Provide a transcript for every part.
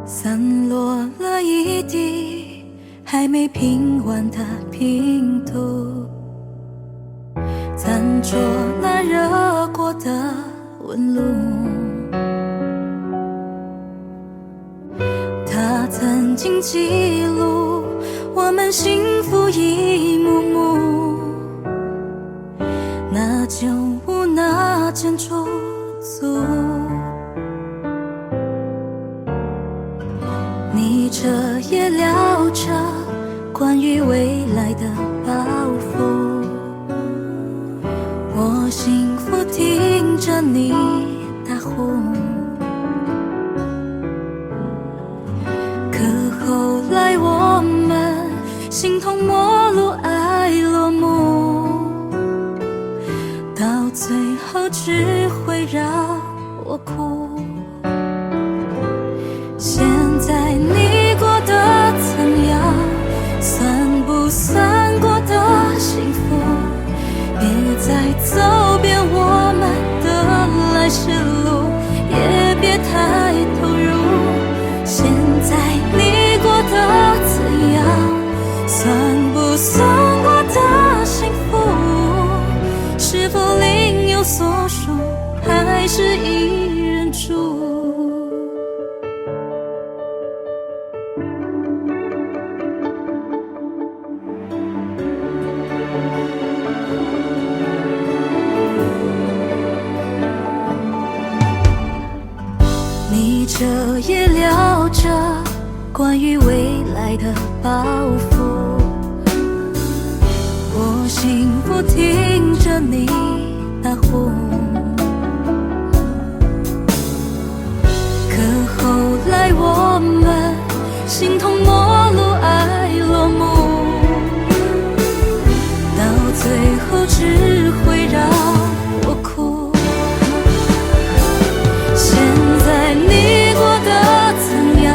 散落了一地还没拼完的拼图，残着那热过的纹路。它曾经记录我们幸福一幕幕，那旧物那间出租。你这也聊着关于未来的抱负，我幸福听着你打呼。可后来我们形同陌路，爱落幕，到最后只会让我哭。现在你过得怎样？算不算过得幸福？别再走遍我们的来时路，也别太投入。现在你过得怎样？算不算过得幸福？是否另有所属，还是一人住？你这也聊着关于未来的抱负，我幸福听着你打呼。可后来我们形同陌路，爱落幕，到最后只会让我哭。现在你过得怎样？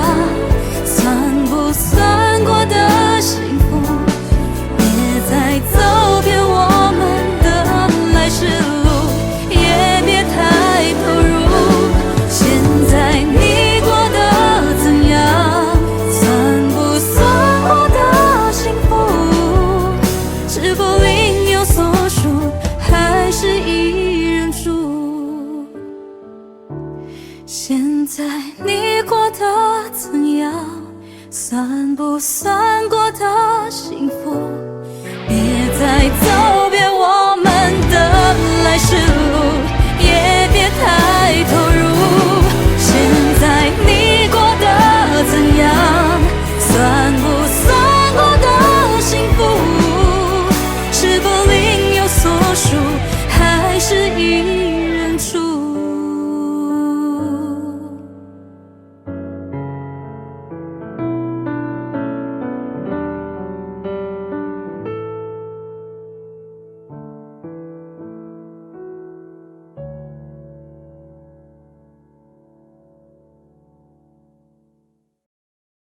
算不算过得幸福？别再走遍我们的来时路，也别太投入。现在你过得怎样？算不算过得幸福？是否另有所属，还是一人住？现在你过得怎样？算不算过得幸福？别再走遍我们的来时路。